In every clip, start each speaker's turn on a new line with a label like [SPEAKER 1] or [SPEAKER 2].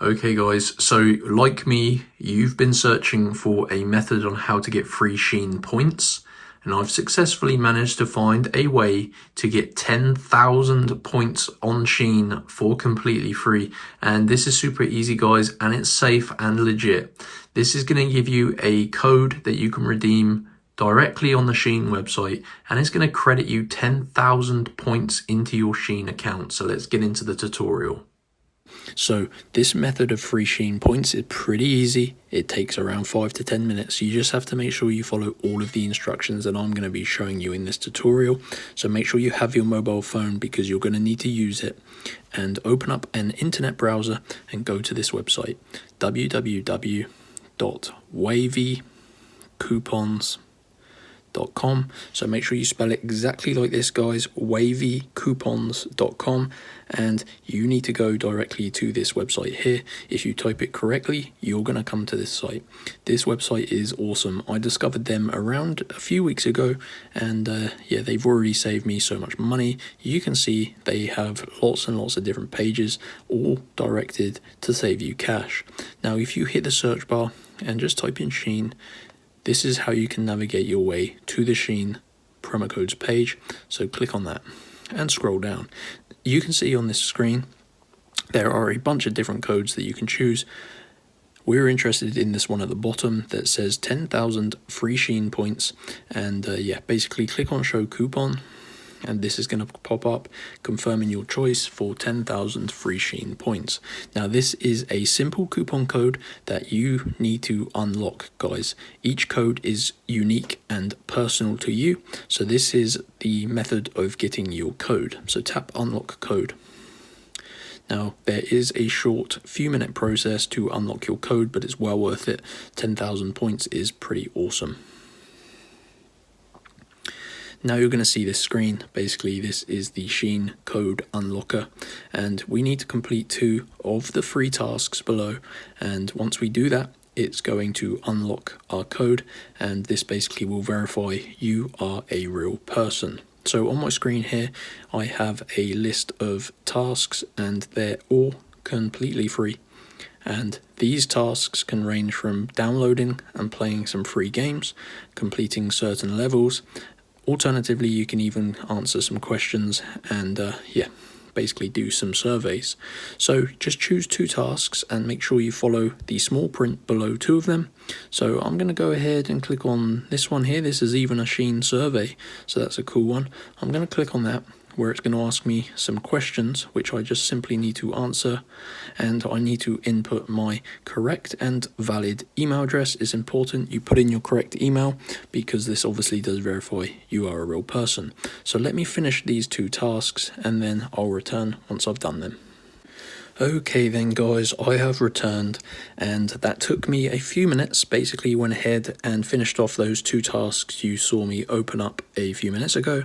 [SPEAKER 1] Okay guys, so like me, you've been searching for a method on how to get free Shein points, and I've successfully managed to find a way to get 10,000 points on Shein for completely free. And this is super easy guys, and it's safe and legit. This is going to give you a code that you can redeem directly on the Shein website, and it's going to credit you 10,000 points into your Shein account. So let's get into the tutorial. So this method of free Shein points is pretty easy. It takes around 5 to 10 minutes. You just have to make sure you follow all of the instructions that I'm going to be showing you in this tutorial. So make sure you have your mobile phone because you're going to need to use it, and open up an internet browser and go to this website, www.wavycoupons.com. So make sure you spell it exactly like this guys, wavycoupons.com, and you need to go directly to this website here. If you type it correctly, you're going to come to this site. This website is awesome. I discovered them around a few weeks ago, and yeah, they've already saved me so much money. You can see they have lots and lots of different pages, all directed to save you cash. Now if you hit the search bar and just type in Shein, this is how you can navigate your way to the Shein promo codes page. So click on that and scroll down. You can see on this screen there are a bunch of different codes that you can choose. We're interested in this one at the bottom that says 10,000 free Shein points, and yeah, basically click on show coupon, and this is going to pop up confirming your choice for 10,000 free Shein points. Now this is a simple coupon code that you need to unlock guys. Each code is unique and personal to you, so this is the method of getting your code. So tap unlock code. Now there is a short few minute process to unlock your code, but it's well worth it. 10,000 points is pretty awesome. Now you're going to see this screen. Basically this is the Shein code unlocker, and we need to complete 2 of the free tasks below, and once we do that it's going to unlock our code, and this basically will verify you are a real person. So on my screen here I have a list of tasks, and they're all completely free. And these tasks can range from downloading and playing some free games, completing certain levels. Alternatively, you can even answer some questions and yeah, basically do some surveys. So just choose 2 tasks and make sure you follow the small print below 2 of them. So I'm going to go ahead and click on this one here. This is even a Shein survey, so that's a cool one. I'm going to click on that, where it's going to ask me some questions which I just simply need to answer, and I need to input my correct and valid email address. It's important you put in your correct email because this obviously does verify you are a real person. So let me finish these 2 tasks and then I'll return once I've done them. Okay then guys, I have returned, and that took me a few minutes. Basically went ahead and finished off those 2 tasks you saw me open up a few minutes ago.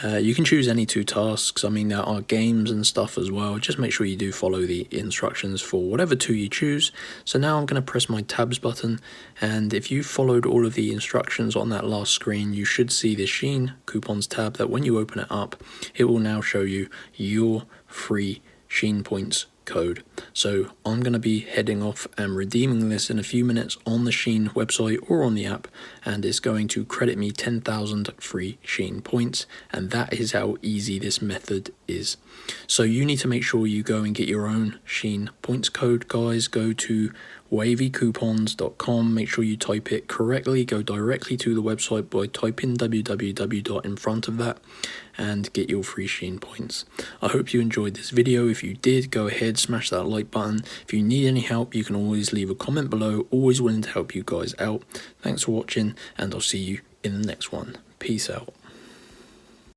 [SPEAKER 1] You can choose any 2 tasks. I mean, there are games and stuff as well. Just make sure you do follow the instructions for whatever 2 you choose. So now I'm going to press my tabs button, and if you followed all of the instructions on that last screen, you should see the Shein coupons tab that when you open it up, it will now show you your free Shein points code. So I'm going to be heading off and redeeming this in a few minutes on the Shein website or on the app, and it's going to credit me 10,000 free Shein points, and that is how easy this method is. So you need to make sure you go and get your own Shein points code guys. Go to wavycoupons.com, make sure you type it correctly, go directly to the website by typing www in front of that, and get your free Shein points. I hope you enjoyed this video. If you did, go ahead, smash that like button. If you need any help, you can always leave a comment below. Always willing to help you guys out. Thanks for watching, and I'll see you in the next one. Peace out.